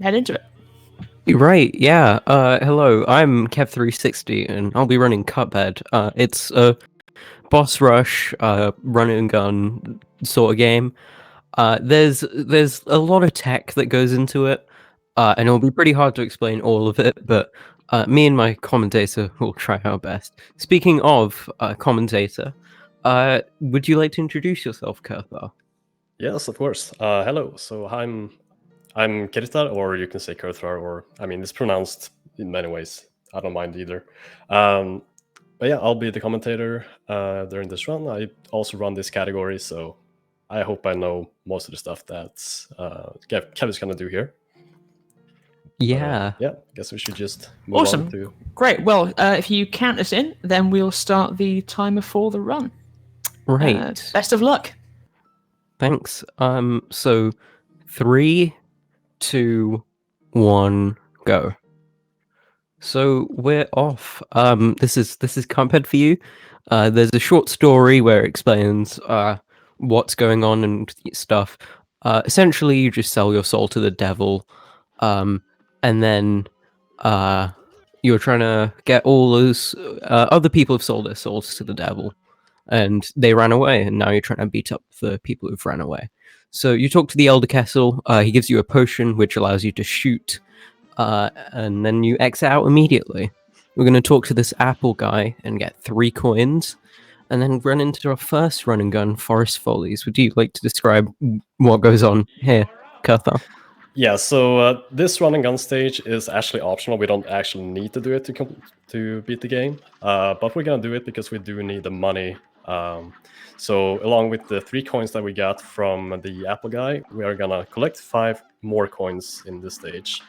head into it. Right, yeah. Hello, I'm Kev360, and I'll be running Cuphead. It's a boss rush, run and gun sort of game. There's a lot of tech that goes into it, and it'll be pretty hard to explain all of it, but me and my commentator will try our best. Speaking of commentator, would you like to introduce yourself, Kurthar? Yes, of course. Hello. So I'm Kirtar, or you can say Kurthar, or I mean it's pronounced in many ways. I don't mind either. But yeah, I'll be the commentator during this run. I also run this category, so I hope I know most of the stuff that Kev is gonna do here. Yeah. Yeah, I guess we should just move on to. Great. Well, if you count us in, then we'll start the timer for the run. Right. Best of luck. Thanks. So 3, 2, 1, go. So we're off. This is Cuphead for you. There's a short story where it explains what's going on and stuff. Essentially, you just sell your soul to the devil, and then you're trying to get all those other people have sold their souls to the devil, and they ran away, and now you're trying to beat up the people who've ran away. So you talk to the Elder Kessel. He gives you a potion which allows you to shoot. And then you exit out immediately. We're going to talk to this apple guy and get 3 coins, and then run into our first run and gun, Forest Follies. Would you like to describe what goes on here, Kurthar? Yeah, so this run and gun stage is actually optional. We don't actually need to do it to beat the game, but we're gonna do it because we do need the money. So along with the 3 coins that we got from the apple guy, we are gonna collect 5 more coins in this stage.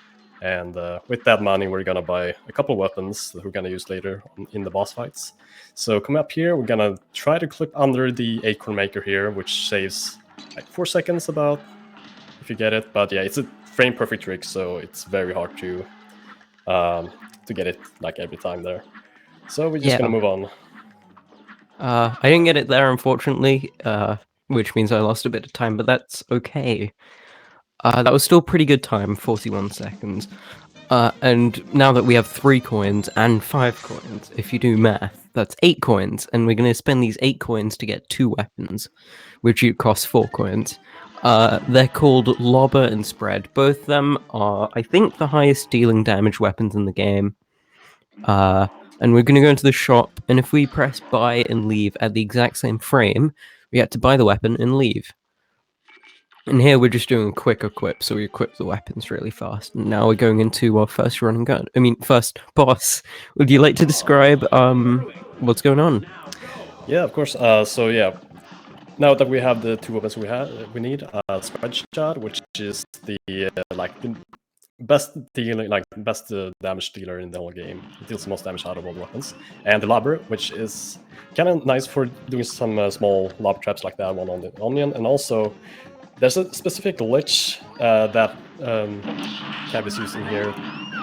And with that money, we're going to buy a couple of weapons that we're going to use later in the boss fights. So come up here, we're going to try to clip under the acorn maker here, which saves like 4 seconds about, if you get it. But yeah, it's a frame perfect trick, so it's very hard to get it like every time there. So we're just going to move on. I didn't get it there, unfortunately, which means I lost a bit of time, but that's okay. That was still pretty good time, 41 seconds. And now that we have 3 coins and 5 coins, if you do math, that's 8 coins, and we're going to spend these 8 coins to get 2 weapons, which cost 4 coins. They're called Lobber and Spread. Both of them are, I think, the highest dealing damage weapons in the game. And we're going to go into the shop, and if we press buy and leave at the exact same frame, we get to buy the weapon and leave. And here we're just doing a quick equip, so we equip the weapons really fast. And now we're going into our first run and gun. First boss. Would you like to describe what's going on? Yeah, of course. So yeah, now that we have the 2 weapons we need Spread Shot, which is the best damage dealer in the whole game. It deals the most damage out of all the weapons. And the Lobber, which is kind of nice for doing some small lob traps like that one on the onion, and also. There's a specific glitch that Kev is using here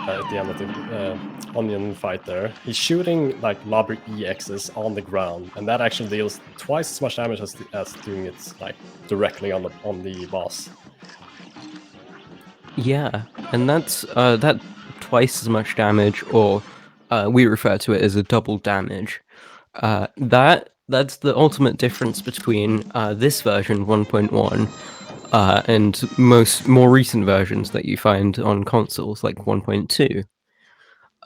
at the end of the onion fight there. He's shooting like lobber EXs on the ground, and that actually deals twice as much damage as doing it like directly on the boss. Yeah, and that's that twice as much damage, or we refer to it as a double damage. That's the ultimate difference between this version 1.1 and more recent versions that you find on consoles like 1.2.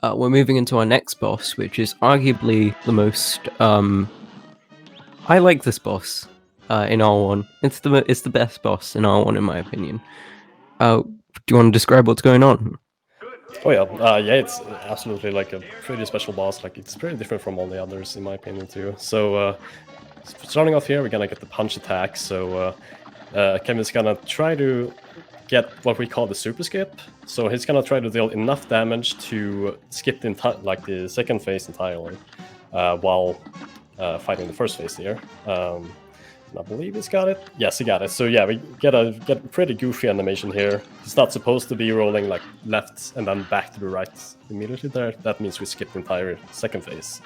We're moving into our next boss, which is arguably the most. I like this boss in R1. It's the best boss in R1 in my opinion. Do you want to describe what's going on? Oh yeah, yeah, it's absolutely like a pretty special boss. Like it's pretty different from all the others in my opinion too. So starting off here, we're gonna get the punch attack. So Kevin is gonna try to get what we call the super skip. So he's gonna try to deal enough damage to skip the second phase entirely, while fighting the first phase here. I believe he's got it. Yes, he got it. So yeah, we get a pretty goofy animation here. He's not supposed to be rolling like left and then back to the right immediately there. That means we skip the entire second phase.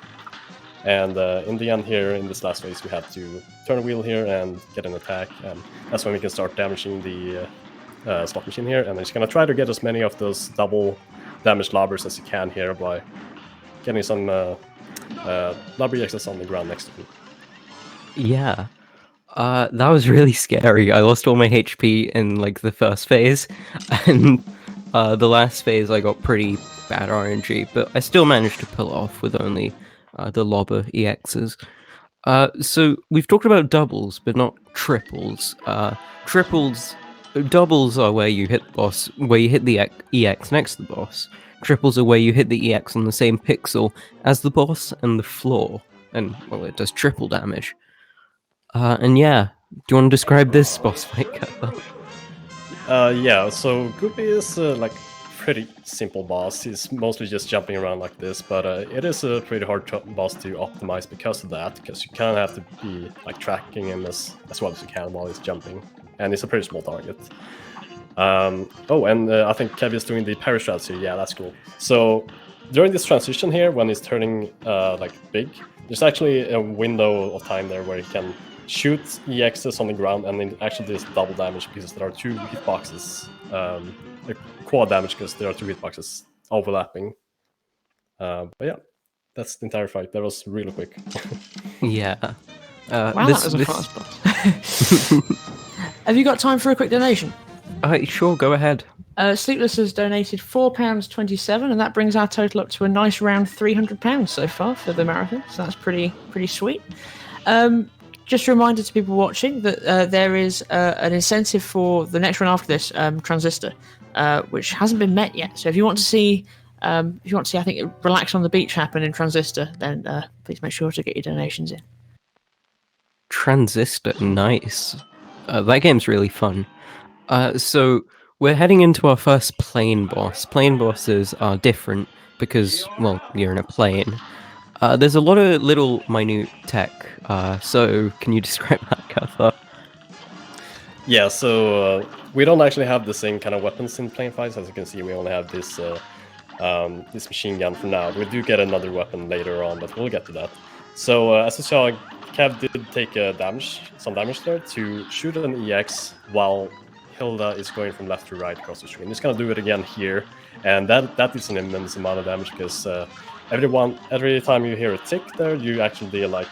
And in the end here, in this last phase, we have to turn a wheel here and get an attack. And that's when we can start damaging the slot machine here, and he's gonna try to get as many of those double damage lobbers as he can here by getting some lobber EXs on the ground next to him. Yeah. That was really scary. I lost all my HP in like the first phase, and the last phase I got pretty bad RNG, but I still managed to pull it off with only the lobber EXs. So we've talked about doubles, but not triples. Doubles are where you hit the boss, where you hit the EX next to the boss. Triples are where you hit the EX on the same pixel as the boss and the floor, and well, it does triple damage. And yeah, do you want to describe this boss fight, Kev? Yeah, so Goopy is like pretty simple boss. He's mostly just jumping around like this, but it is a pretty hard boss to optimize because of that, because you kind of have to be like tracking him as well as you can while he's jumping, and it's a pretty small target. Oh, and I think Kev is doing the parry strats here. Yeah, that's cool. So during this transition here, when he's turning like big, there's actually a window of time there where he can shoot EXs on the ground, and then actually does double damage because there are 2 hitboxes. Quad damage because there are 2 hitboxes overlapping. But yeah, that's the entire fight. That was really quick. Yeah. Wow, that was a fast boss. Have you got time for a quick donation? Sure, go ahead. Sleepless has donated £4.27, and that brings our total up to a nice round £300 so far for the marathon. So that's pretty sweet. Just a reminder to people watching that there is an incentive for the next one after this, Transistor, which hasn't been met yet. So if you want to see, I think, Relax on the Beach happen in Transistor, then please make sure to get your donations in. Transistor, nice. That game's really fun. So we're heading into our first plane boss. Plane bosses are different because, well, you're in a plane. There's a lot of little minute tech, so can you describe that, Kev? Yeah, so we don't actually have the same kind of weapons in plane fights. As you can see, we only have this this machine gun for now. We do get another weapon later on, but we'll get to that. So as you saw, Kev did take some damage there to shoot an EX while Hilda is going from left to right across the screen. He's gonna do it again here, and that is an immense amount of damage because every time you hear a tick there, you actually deal like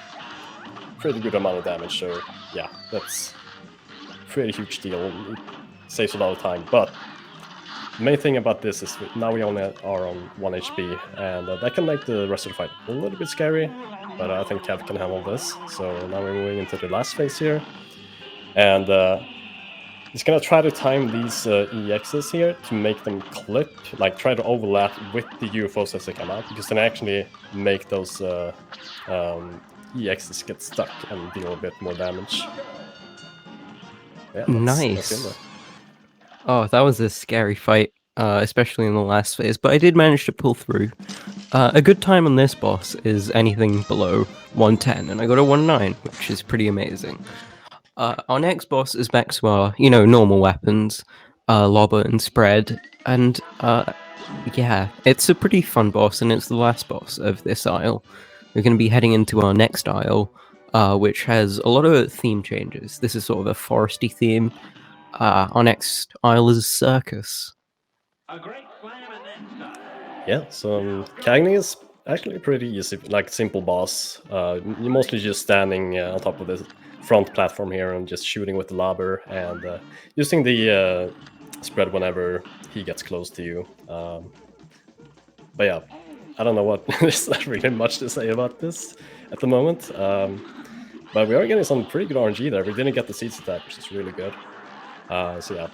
pretty good amount of damage. So yeah, that's a pretty huge deal. It saves a lot of time. But the main thing about this is now we only are on 1 HP, and that can make the rest of the fight a little bit scary. But I think Kev can handle this. So now we're moving into the last phase here, and he's gonna try to time these EXs here to make them clip, like try to overlap with the UFOs as they come out, because then actually make those EXs get stuck and deal a bit more damage. Yeah, nice. Oh, that was a scary fight, especially in the last phase, but I did manage to pull through. A good time on this boss is anything below 110, and I got a 1.9, which is pretty amazing. Our next boss is back to our, normal weapons, lobber and spread, and yeah, it's a pretty fun boss, and it's the last boss of this aisle. We're going to be heading into our next aisle, which has a lot of theme changes. This is sort of a foresty theme. Our next aisle is Circus. Yeah, so Cagney is actually a pretty easy, like simple boss. You're mostly just standing on top of this front platform here and just shooting with the lobber and using the spread whenever he gets close to you. But yeah, I don't know what, there's not really much to say about this at the moment. But we are getting some pretty good RNG there. We didn't get the seeds attack, which is really good. So yeah,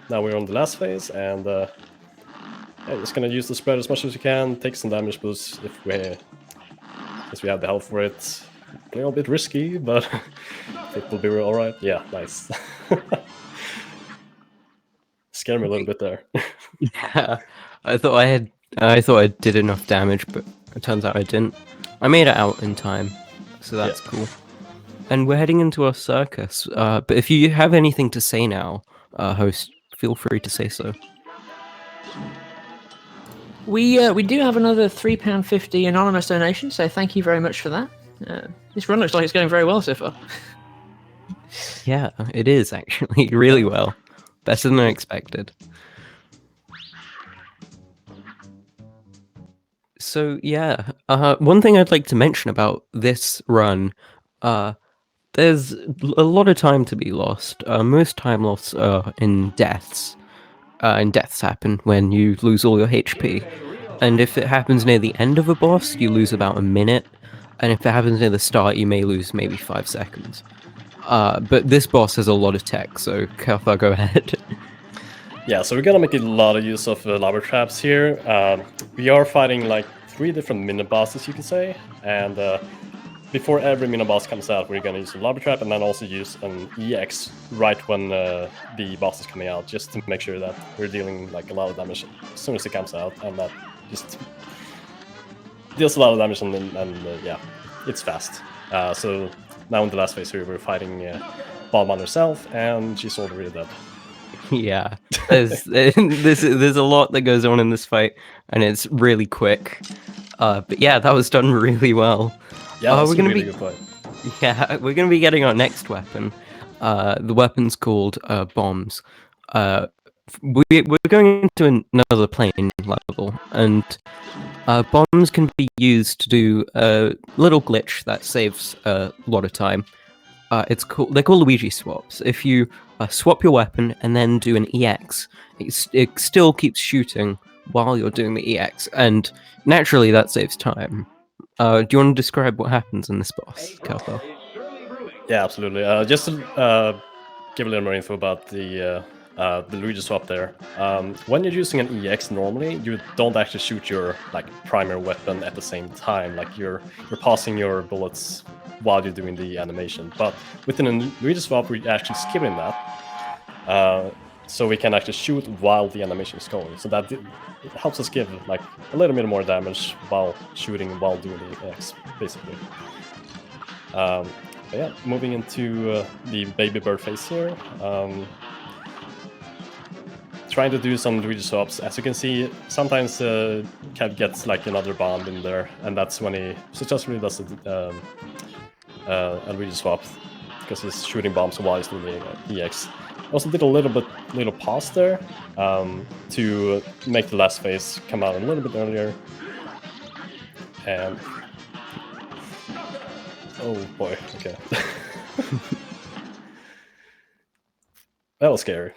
now we're on the last phase, and yeah, just gonna use the spread as much as we can, take some damage boosts since we have the health for it. A little bit risky, but it will be all right. Yeah, nice. Scared me a little bit there. Yeah, I thought I did enough damage, but it turns out I didn't. I made it out in time, so that's cool. And we're heading into our circus. But if you have anything to say now, host, feel free to say so. We do have another £3.50 anonymous donation, so thank you very much for that. This run looks like it's going very well so far. Yeah, it is actually really well. Better than I expected. So yeah, one thing I'd like to mention about this run, there's a lot of time to be lost. Most time loss in deaths. And deaths happen when you lose all your HP. And if it happens near the end of a boss, you lose about a minute. And if it happens near the start, you may lose maybe 5 seconds. But this boss has a lot of tech, so Kev, go ahead. Yeah, so we're gonna make a lot of use of lava traps here. We are fighting like 3 different mini bosses, you can say, and before every mini boss comes out, we're gonna use a lava trap and then also use an EX right when the boss is coming out, just to make sure that we're dealing like a lot of damage as soon as it comes out, and that just deals a lot of damage and yeah, it's fast. So now in the last phase here, we're fighting Balman herself, and she's already dead. Yeah, there's a lot that goes on in this fight, and it's really quick. But yeah, that was done really well. Yeah, that's a really good fight. Yeah, we're gonna be getting our next weapon. The weapon's called bombs. We're going into another plane level, and bombs can be used to do a little glitch that saves a lot of time. They're called Luigi swaps. If you swap your weapon and then do an EX, it still keeps shooting while you're doing the EX, and naturally that saves time. Do you want to describe what happens in this boss, Kev? Yeah, absolutely. Just to give a little more info about the Luigi swap there. When you're using an EX normally, you don't actually shoot your like primary weapon at the same time. Like you're passing your bullets while you're doing the animation. But within a Luigi swap, we're actually skipping that. So we can actually shoot while the animation is going. So that it helps us give like a little bit more damage while shooting, while doing the EX, basically. But yeah, moving into the baby bird phase here. Trying to do some Luigi swaps. As you can see, sometimes Kev gets like another bomb in there, and that's when he successfully does a Luigi swap, because he's shooting bombs while he's doing the EX. Also did a little pause there to make the last phase come out a little bit earlier. And oh boy, okay. That was scary.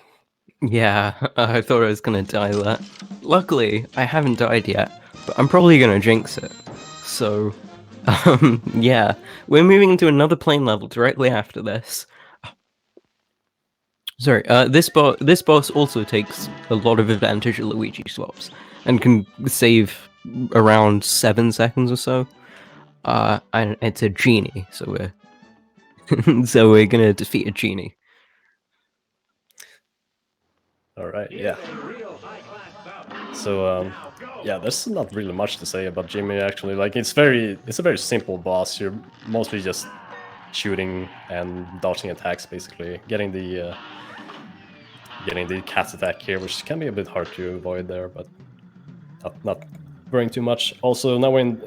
Yeah, I thought I was gonna die that. Luckily, I haven't died yet, but I'm probably gonna jinx it. So, yeah, we're moving into another plane level directly after this. Sorry, this boss also takes a lot of advantage of Luigi swaps and can save around 7 seconds or so. And it's a genie, so we're gonna defeat a genie. All right, yeah. So yeah, there's not really much to say about Jimmy actually. Like it's a very simple boss. You're mostly just shooting and dodging attacks, basically. Getting the cat attack here, which can be a bit hard to avoid there, but not worrying too much. Also, now we're in,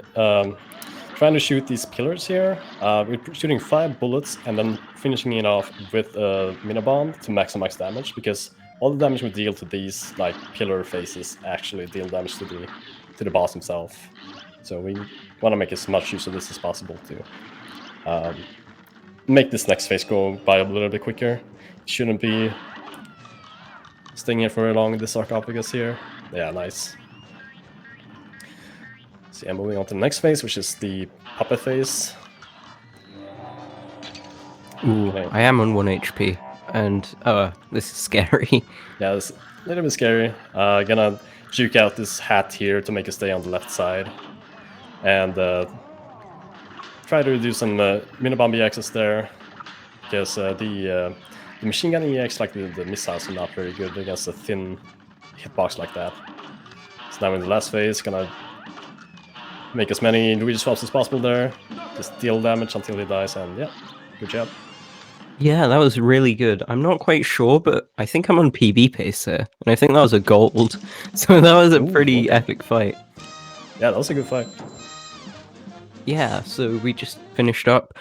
trying to shoot these pillars here. We're shooting 5 bullets and then finishing it off with a mini bomb to maximize damage, because all the damage we deal to these like pillar faces actually deal damage to the boss himself. So we want to make as much use of this as possible to make this next phase go by a little bit quicker. Shouldn't be staying here for very long in this sarcophagus here. Yeah, nice. So yeah, moving on to the next phase, which is the puppet phase. Ooh, okay. I am on 1 HP, and this is scary. Yeah, it's a little bit scary. Gonna juke out this hat here to make it stay on the left side, and try to do some mini bomb EXs there, because the machine gun EX, like the missiles, are not very good against a thin hitbox like that. So now in the last phase, gonna make as many Luigi swaps as possible there, just deal damage until he dies, and yeah, good job. Yeah, that was really good. I'm not quite sure, but I think I'm on PB pace here, and I think that was a gold. So that was a pretty epic fight. Yeah, that was a good fight. Yeah, so we just finished up,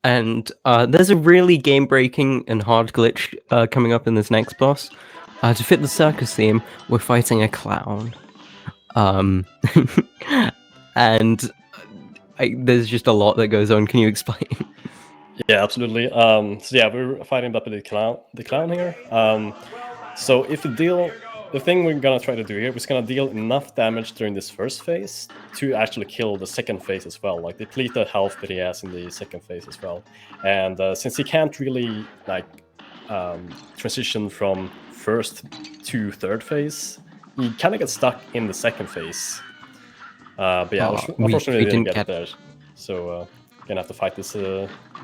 and there's a really game-breaking and hard glitch coming up in this next boss. To fit the circus theme, we're fighting a clown. And there's just a lot that goes on. Can you explain? Yeah, absolutely. So yeah, we're fighting the clown here. So if the thing we're gonna try to do here is gonna deal enough damage during this first phase to actually kill the second phase as well, like deplete the health that he has in the second phase as well. And since he can't really like transition from first to third phase, he kind of gets stuck in the second phase. But yeah, unfortunately, we didn't get there. So gonna have to fight this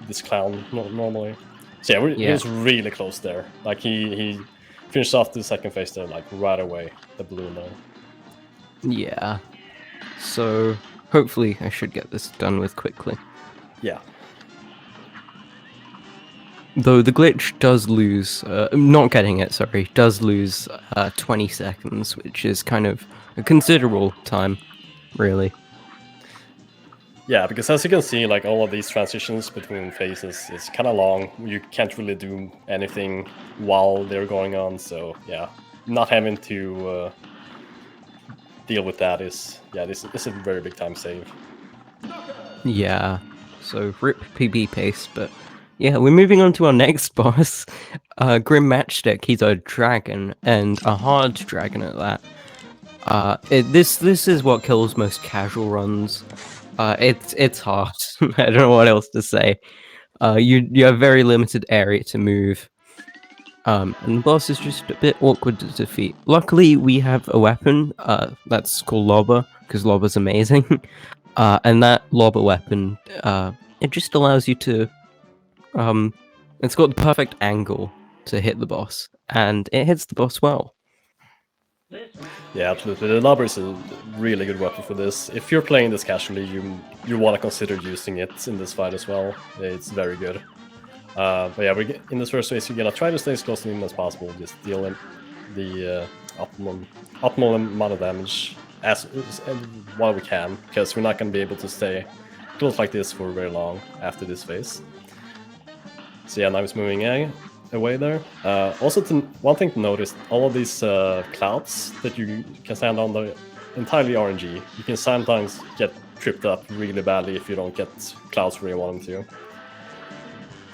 this clown normally. So yeah, he was really close there. Like he finished off the second phase there, like right away, the balloon there. Yeah. So hopefully I should get this done with quickly. Yeah. Though the glitch does lose, not getting it, sorry, does lose 20 seconds, which is kind of a considerable time, really. Yeah, because as you can see, like all of these transitions between phases is kind of long. You can't really do anything while they're going on. So yeah, not having to deal with that is this is a very big time save. Yeah. So rip PB pace, but yeah, we're moving on to our next boss, Grim Matchstick. He's a dragon, and a hard dragon at that. This is what kills most casual runs. It's hard. I don't know what else to say. You have very limited area to move. And the boss is just a bit awkward to defeat. Luckily, we have a weapon that's called Lobber, because Lobber's amazing. And that Lobber weapon, it just allows you to it's got the perfect angle to hit the boss, and it hits the boss well. Yeah, absolutely. The Lobber is a really good weapon for this. If you're playing this casually, you want to consider using it in this fight as well. It's very good. But yeah, in this first phase, you're gonna try to stay as close to him as possible, just deal in the optimal amount of damage as while we can, because we're not gonna be able to stay close like this for very long after this phase. So yeah, now he's moving away there. Also, one thing to notice, all of these clouds that you can stand on, they're entirely RNG. You can sometimes get tripped up really badly if you don't get clouds where you want them to.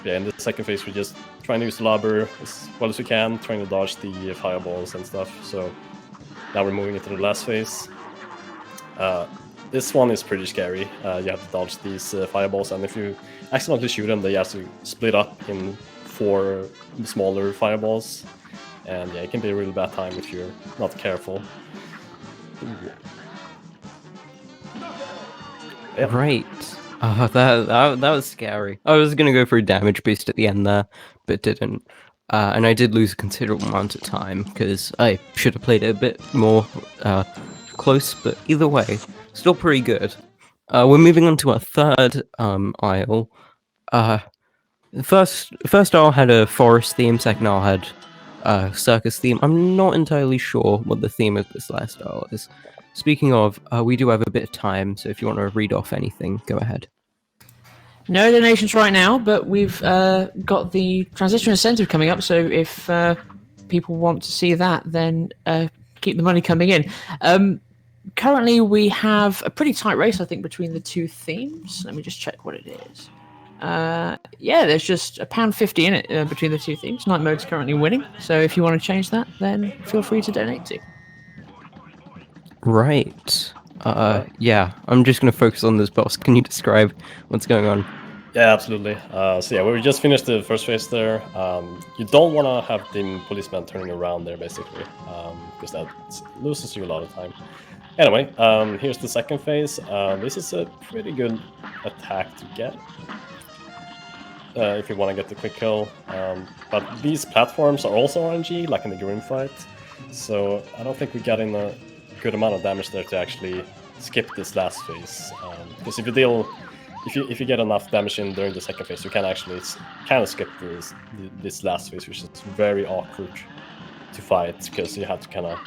Yeah, in the second phase, we're just trying to use the Lobber as well as we can, trying to dodge the fireballs and stuff. So now we're moving into the last phase. This one is pretty scary. You have to dodge these fireballs, and if you accidentally shoot them, they have to split up in 4 smaller fireballs. And yeah, it can be a really bad time if you're not careful. Yep. Right. That was scary. I was gonna go for a damage boost at the end there, but didn't. And I did lose a considerable amount of time because I should have played it a bit more close. But either way, still pretty good. We're moving on to our third aisle. First aisle had a forest theme. Second aisle had circus theme. I'm not entirely sure what the theme of this last aisle is. Speaking of, we do have a bit of time, so if you want to read off anything, go ahead. No donations right now, but we've got the transition incentive coming up, so if people want to see that, then keep the money coming in. Currently, we have a pretty tight race, I think, between the two themes. Let me just check what it is. Yeah, there's just £1.50 in it between the two themes. Night mode's currently winning, so if you want to change that, then feel free to donate too. Right. Yeah, I'm just going to focus on this boss. Can you describe what's going on? Yeah, absolutely. So yeah, we just finished the first phase there. You don't want to have the policeman turning around there, basically, because that loses you a lot of time. Anyway, here's the second phase. This is a pretty good attack to get if you want to get the quick kill. But these platforms are also RNG, like in the Grim fight. So I don't think we got in a good amount of damage there to actually skip this last phase. Because if you get enough damage in during the second phase, you can actually kind of skip this last phase, which is very awkward to fight because you have to kind of.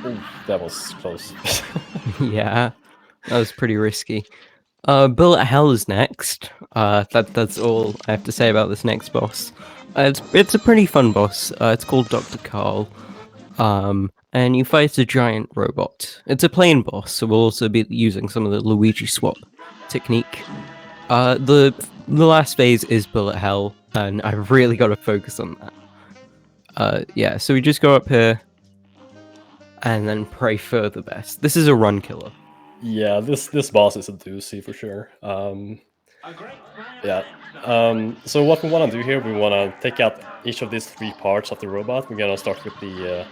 Oh, that was close. Yeah, that was pretty risky. Bullet Hell is next. That's all I have to say about this next boss. It's a pretty fun boss. It's called Dr. Carl. And you fight a giant robot. It's a plain boss, so we'll also be using some of the Luigi swap technique. The last phase is Bullet Hell, and I've really got to focus on that. Yeah, so we just go up here and then pray for the best. This is a run killer. Yeah, this boss is a doozy for sure. Yeah. So what we want to do here, we want to take out each of these 3 parts of the robot. We're gonna start with the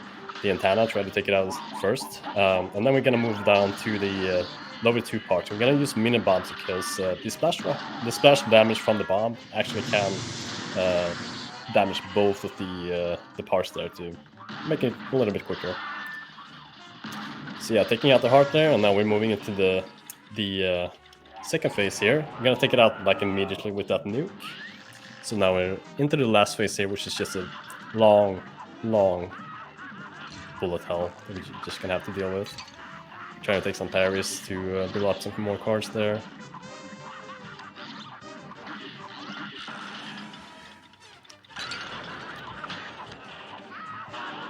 antenna, try to take it out first, and then we're gonna move down to the lower 2 parts. We're gonna use mini bombs because the splash damage from the bomb actually can damage both of the parts there to make it a little bit quicker. So yeah, taking out the heart there, and now we're moving into the second phase here. We're gonna take it out like immediately with that nuke. So now we're into the last phase here, which is just a long bullet hell that we're just gonna have to deal with. Trying to take some parries to build up some more cards there.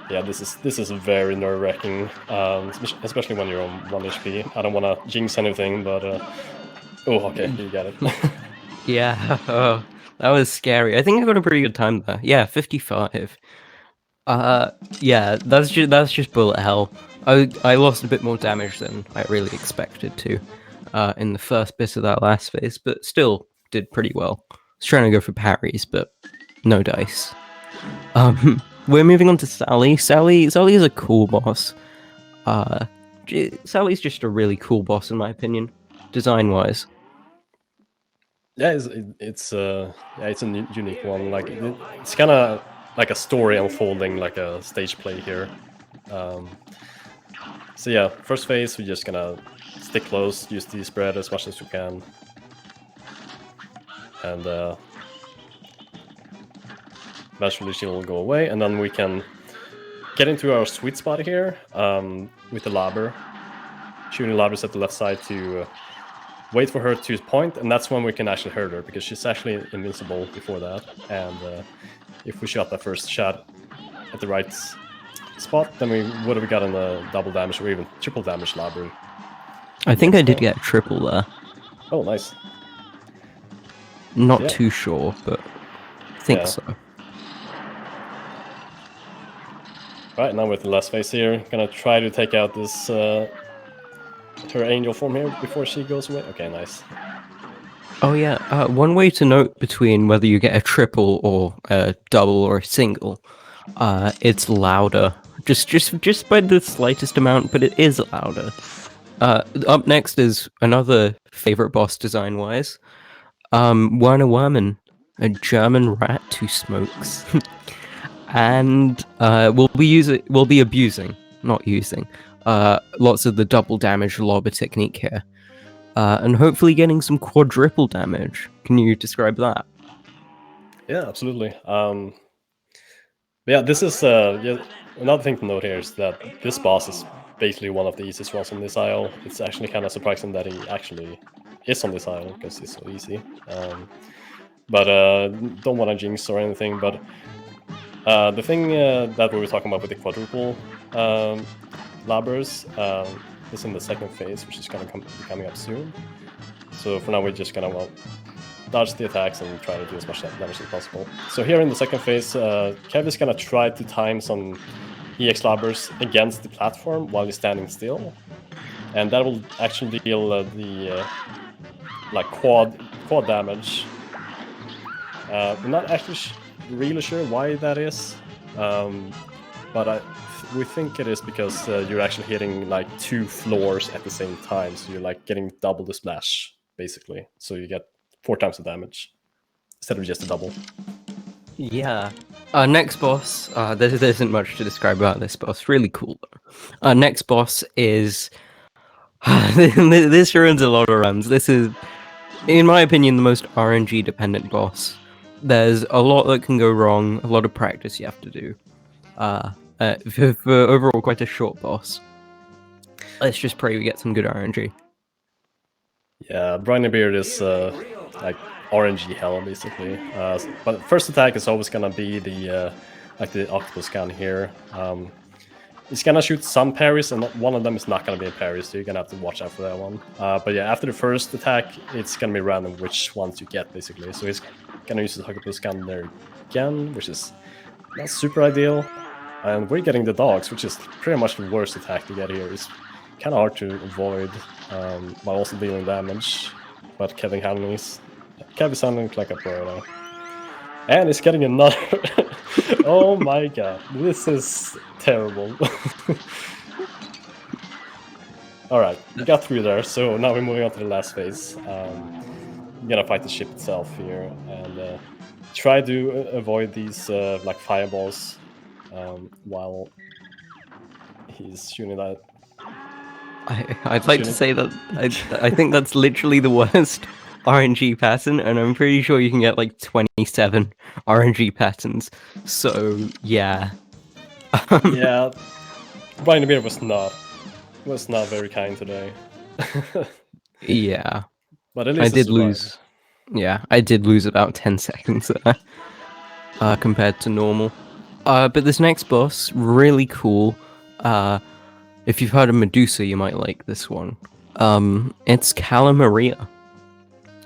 Yeah, this is very nerve-wracking, especially when you're on 1 HP. I don't want to jinx anything, but oh, okay, you got it. Yeah, that was scary. I think I got a pretty good time there. Yeah, 55. Yeah, that's just bullet hell. I lost a bit more damage than I really expected to, in the first bit of that last phase, but still did pretty well. I was trying to go for parries, but no dice. We're moving on to Sally. Sally is a cool boss. Sally's just a really cool boss in my opinion, design-wise. Yeah, it's a unique one. Like it's kind of like a story unfolding, like a stage play here. So yeah, first phase we're just gonna stick close, use the spread as much as we can, and eventually she will go away, and then we can get into our sweet spot here with the lobber, shooting lobbers at the left side to wait for her to point, and that's when we can actually hurt her, because she's actually invincible before that. And if we shot that first shot at the right spot, then we would have gotten a double damage or even triple damage lobber. I think I did get a triple there. Oh, nice. Not too sure, but I think so. Right, now with the last phase here, gonna try to take out this her angel form here before she goes away. Okay, nice. Oh yeah, one way to note between whether you get a triple or a double or a single, it's louder. Just by the slightest amount, but it is louder. Up next is another favorite boss design-wise. Werner Werman, a German rat who smokes. And we'll be abusing, not using, lots of the double damage lobber technique here. And hopefully getting some quadruple damage. Can you describe that? Yeah, absolutely. Yeah, this is another thing to note here is that this boss is basically one of the easiest ones on this aisle. It's actually kind of surprising that he actually is on this aisle because it's so easy. But don't want to jinx or anything. But the thing that we were talking about with the quadruple lobbers is in the second phase, which is going to be coming up soon. So for now, we're just going to dodge the attacks and try to do as much damage as possible. So here in the second phase, Kev is going to try to time some EX lobbers against the platform while he's standing still, and that will actually deal the like quad damage. I'm not actually really sure why that is, but we think it is because you're actually hitting like 2 floors at the same time, so you're like getting double the splash basically. So you get 4 times the damage instead of just a double. Yeah. Next boss. There isn't much to describe about this boss. Really cool though. Next boss is. This ruins a lot of runs. This is, in my opinion, the most RNG dependent boss. There's a lot that can go wrong. A lot of practice you have to do. For overall quite a short boss. Let's just pray we get some good RNG. Yeah, Briny Beard is like RNG hell basically. But first attack is always gonna be the like the octopus gun here. It's gonna shoot some parries, and one of them is not gonna be a parry, so you're gonna have to watch out for that one. But yeah, after the first attack, it's gonna be random which ones you get basically. So he's gonna use the octopus gun there again, which is not super ideal. And we're getting the dogs, which is pretty much the worst attack to get here. It's kind of hard to avoid while also dealing damage. But Kev is sounding like a pro now. And he's getting another. Oh my god, this is terrible. Alright, we got through there, so now we're moving on to the last phase. We're gonna fight the ship itself here and try to avoid these like fireballs while he's shooting that. I'd like to say that I think that's literally the worst RNG pattern, and I'm pretty sure you can get like 27 RNG patterns. So yeah. Yeah, Brian Beer was not very kind today. Yeah, but at least I did lose. Yeah, I did lose about 10 seconds there, compared to normal. But this next boss, really cool. If you've heard of Medusa, you might like this one. It's Calamaria.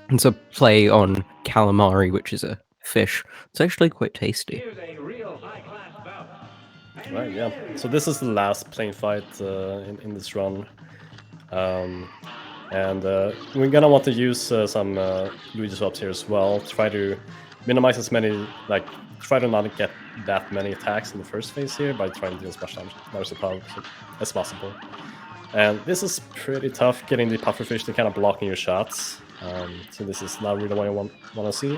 It's a play on calamari, which is a fish. It's actually quite tasty. Right, yeah. So this is the last plane fight in this run. And we're gonna want to use some Luigi swaps here as well. Try to minimize as many, like, try to not get that many attacks in the first phase here by trying to do as much damage as possible. And this is pretty tough, getting the pufferfish to kind of blocking your shots. So this is not really what I want to see.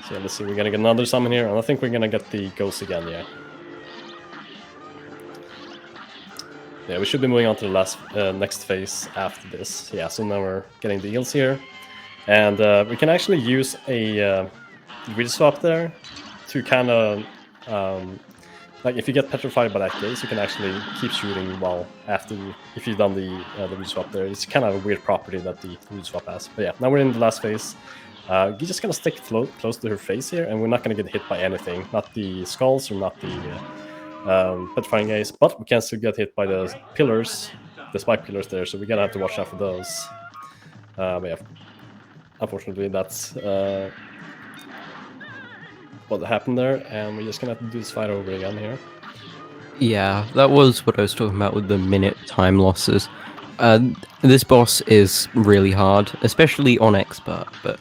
So let's see, we're gonna get another summon here, and I think we're gonna get the ghost again, yeah. Yeah, we should be moving on to the last next phase after this. Yeah, so now we're getting the eels here. And we can actually use a grid swap there to kind of, like if you get petrified by that gaze, you can actually keep shooting while if you've done the grid swap there. It's kind of a weird property that the grid swap has. But yeah, now we're in the last phase. You're just gonna stick close to her face here, and we're not gonna get hit by anything. Not the skulls or not the petrifying gaze, but we can still get hit by the pillars, the spike pillars there, so we're gonna have to watch out for those. But yeah, unfortunately that's what happened there, and we're just gonna have to do this fight over again here. Yeah, that was what I was talking about with the minute time losses. This boss is really hard, especially on expert, but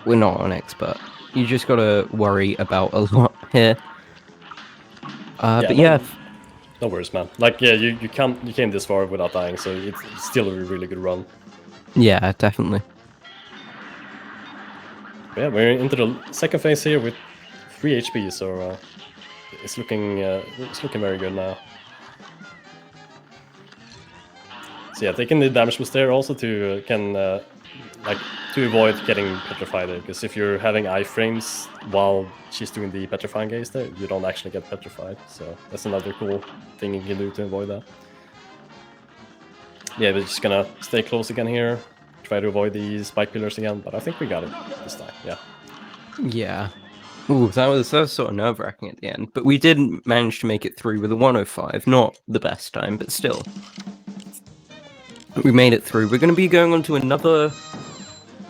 we're not on expert. You just gotta worry about a lot here. But yeah, no worries, man. Like, yeah, you came this far without dying, so it's still a really good run. Yeah, definitely. Yeah, we're into the second phase here with 3 HP, so it's looking very good now. So yeah, taking the damage boost there also to to avoid getting petrified there, because if you're having iframes while she's doing the petrifying gaze there, you don't actually get petrified. So that's another cool thing you can do to avoid that. Yeah, we're just gonna stay close again here, try to avoid the spike pillars again, but I think we got it this time, yeah. Yeah. Ooh, that was sort of nerve-wracking at the end, but we did manage to make it through with a 105. Not the best time, but still. We made it through. We're going to be going on to another...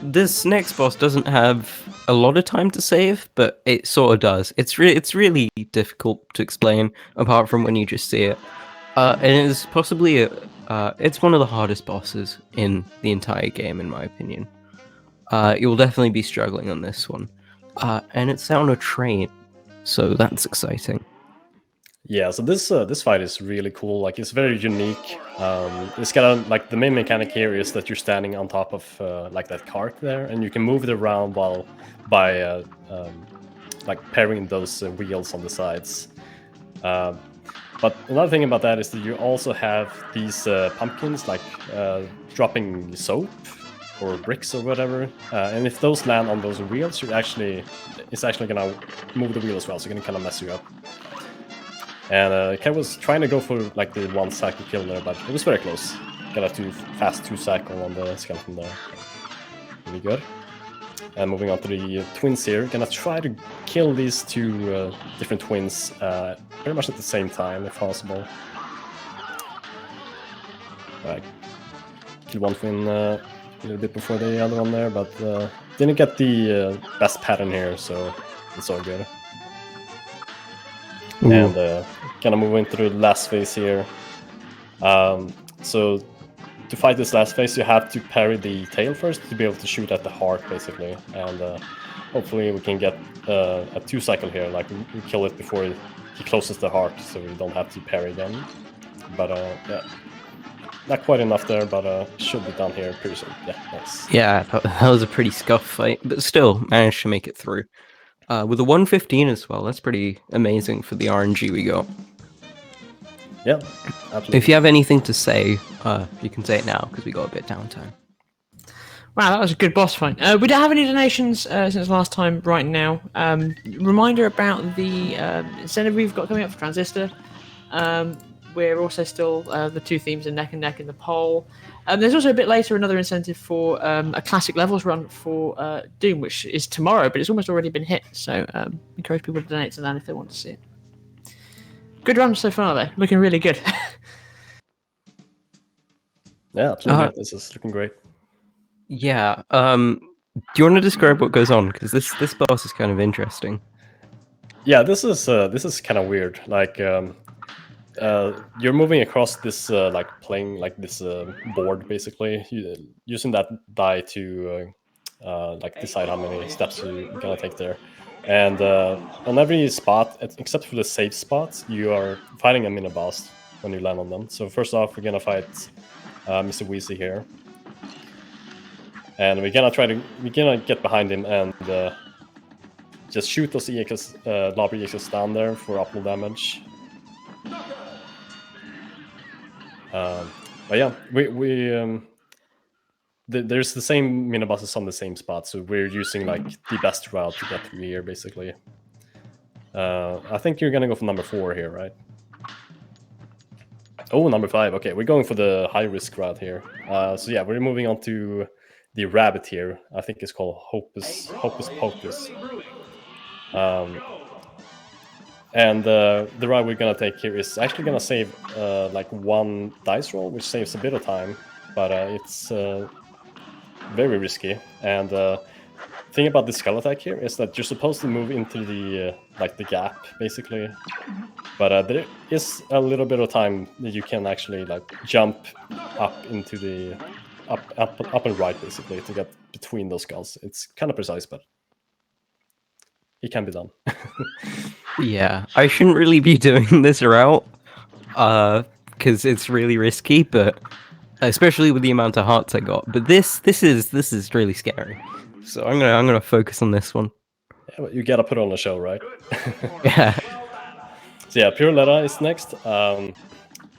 This next boss doesn't have a lot of time to save, but it sort of does. It's really difficult to explain, apart from when you just see it. And it's possibly it's one of the hardest bosses in the entire game, in my opinion. You'll definitely be struggling on this one. And it's on a train, so that's exciting. Yeah, so this fight is really cool. Like, it's very unique. It's kind of like the main mechanic here is that you're standing on top of like that cart there, and you can move it around by like pairing those wheels on the sides. But another thing about that is that you also have these pumpkins, like dropping soap or bricks or whatever, and if those land on those wheels, it's actually gonna move the wheel as well, so it's gonna kind of mess you up. And Kev was trying to go for like the 1 cycle kill there, but it was very close. Got a fast 2 cycle on the skeleton there. Really good. And moving on to the twins here, gonna try to kill these 2 different twins pretty much at the same time if possible. Kill one twin a little bit before the other one there, but didn't get the best pattern here, so it's all good. Ooh. And gonna move into the last phase here. So to fight this last phase, you have to parry the tail first to be able to shoot at the heart, basically. And hopefully we can get a 2 cycle here, like we kill it before he closes the heart, so we don't have to parry again. But yeah, not quite enough there, but should be done here pretty soon. Yeah, nice. Yeah, that was a pretty scuff fight, but still managed to make it through. With a 115 as well, that's pretty amazing for the RNG we got. Yeah, absolutely. If you have anything to say, you can say it now, because we got a bit downtime. Wow, that was a good boss fight. We don't have any donations since last time right now. Reminder about the incentive we've got coming up for Transistor. We're also still the 2 themes are neck and neck in the poll. There's also a bit later another incentive for a classic levels run for Doom, which is tomorrow, but it's almost already been hit. So encourage people to donate to that if they want to see it. Good run so far, though. Looking really good. Yeah, absolutely. This is looking great. Yeah. Do you want to describe what goes on? Because this boss is kind of interesting. Yeah, this is kind of weird. Like you're moving across this like playing like this board, basically, using that die to like decide how many steps you're gonna take there. And on every spot, except for the safe spots, you are fighting a mini boss when you land on them. So first off, we're gonna fight Mr. Weezy here, and we're gonna get behind him and just shoot those EX lobby EXs down there for optimal damage. But yeah, there's the same mini bosses on the same spot, so we're using like the best route to get through here, basically. I think you're gonna go for number 4 here, right? Oh, number 5. Okay, we're going for the high risk route here. So yeah, we're moving on to the rabbit here. I think it's called Hocus Pocus. And the route we're gonna take here is actually gonna save like 1 dice roll, which saves a bit of time, but it's very risky. And thing about the skull attack here is that you're supposed to move into the like the gap, basically. But there is a little bit of time that you can actually like jump up into the up and right, basically, to get between those skulls. It's kind of precise, but it can be done. Yeah, I shouldn't really be doing this route, because it's really risky, but especially with the amount of hearts I got. But this is really scary. So I'm gonna focus on this one. Yeah, but you gotta put on a show, right? Yeah. So yeah, Pure Letta is next.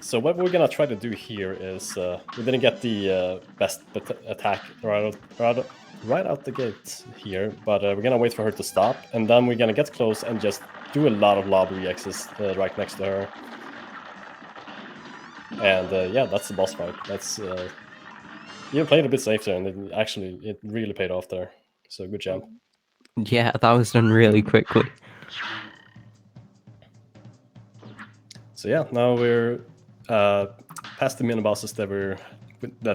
So what we're gonna try to do here is we didn't get the best attack right out the gate here, but we're gonna wait for her to stop, and then we're gonna get close and just do a lot of lobby X's right next to her. And yeah, that's the boss fight. That's you played a bit safe there, and it really paid off there. So good job. Yeah, that was done really quickly. So yeah, now we're past the mini bosses that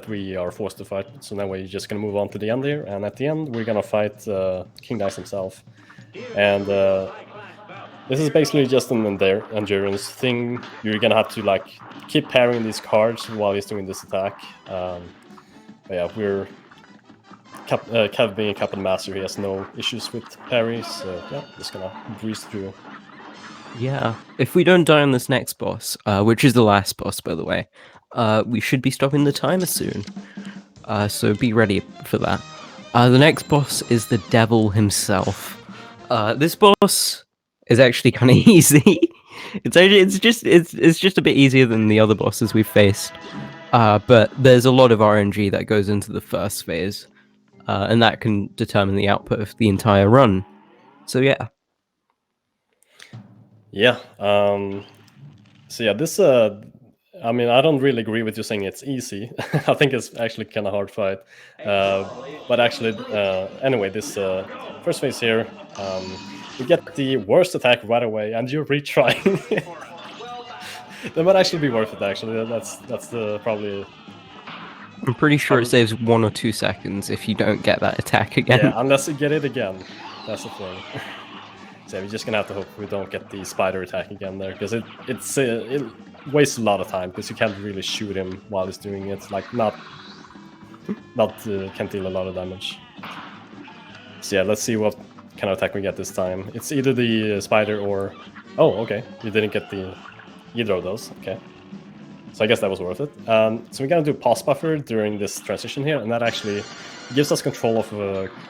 we are forced to fight. So now we're just gonna move on to the end here, and at the end we're gonna fight King Dice himself. And this is basically just an endurance thing. You're gonna have to like keep parrying these cards while he's doing this attack. But yeah, we're Kev being a Cuphead master, he has no issues with parries, so yeah, just gonna breeze through. Yeah, if we don't die on this next boss, which is the last boss, by the way, we should be stopping the timer soon. So be ready for that. The next boss is the devil himself. This boss is actually kind of easy. It's just a bit easier than the other bosses we've faced. But there's a lot of RNG that goes into the first phase, and that can determine the output of the entire run. So yeah. Yeah, So yeah, this I mean, I don't really agree with you saying it's easy. I think it's actually kind of hard fight. But actually, anyway, this first phase here, you get the worst attack right away, and you're retrying. That might actually be worth it. Actually, that's the probably. I'm pretty sure it saves 1 or 2 seconds if you don't get that attack again. Yeah, unless you get it again. That's the thing. So we're just gonna have to hope we don't get the spider attack again there, because it wastes a lot of time, because you can't really shoot him while he's doing it. Like can't deal a lot of damage. So yeah, let's see what kind of attack we get this time. It's either the spider or okay, you didn't get either of those. Okay, so I guess that was worth it. So we're gonna do pause buffer during this transition here, and that actually gives us control of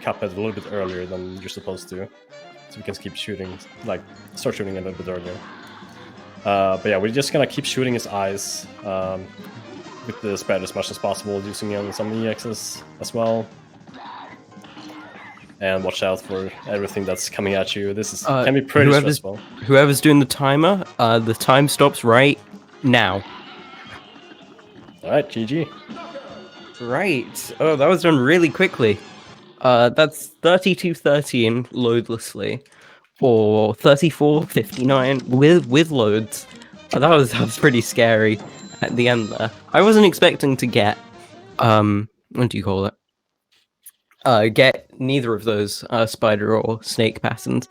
Cuphead a little bit earlier than you're supposed to. So we can keep shooting, like, start shooting a little bit earlier. But yeah, we're just gonna keep shooting his eyes with the spider as much as possible, using some EXs as well. And watch out for everything that's coming at you. This can be pretty stressful. Whoever's doing the timer, the time stops right now. Alright, GG. Right. Oh, that was done really quickly. That's 32:13 loadlessly, or 34:59 with loads. That was pretty scary at the end there. I wasn't expecting to get what do you call it? Get neither of those spider or snake patterns.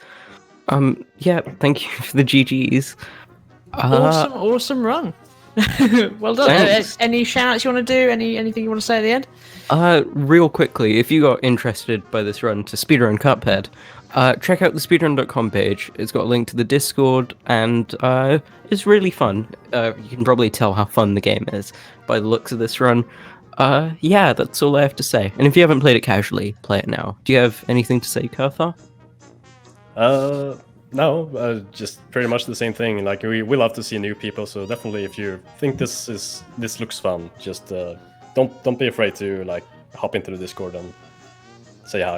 Yeah, thank you for the GGs. Awesome run. Well done. Any shout-outs you want to do? Anything you want to say at the end? Real quickly, if you got interested by this run to speedrun Cuphead, check out the speedrun.com page. It's got a link to the Discord, and it's really fun. You can probably tell how fun the game is by the looks of this run. Yeah, that's all I have to say. And if you haven't played it casually, play it now. Do you have anything to say, Kev360? No, just pretty much the same thing. Like, we love to see new people, so definitely if you think this looks fun, just don't be afraid to, like, hop into the Discord and say hi.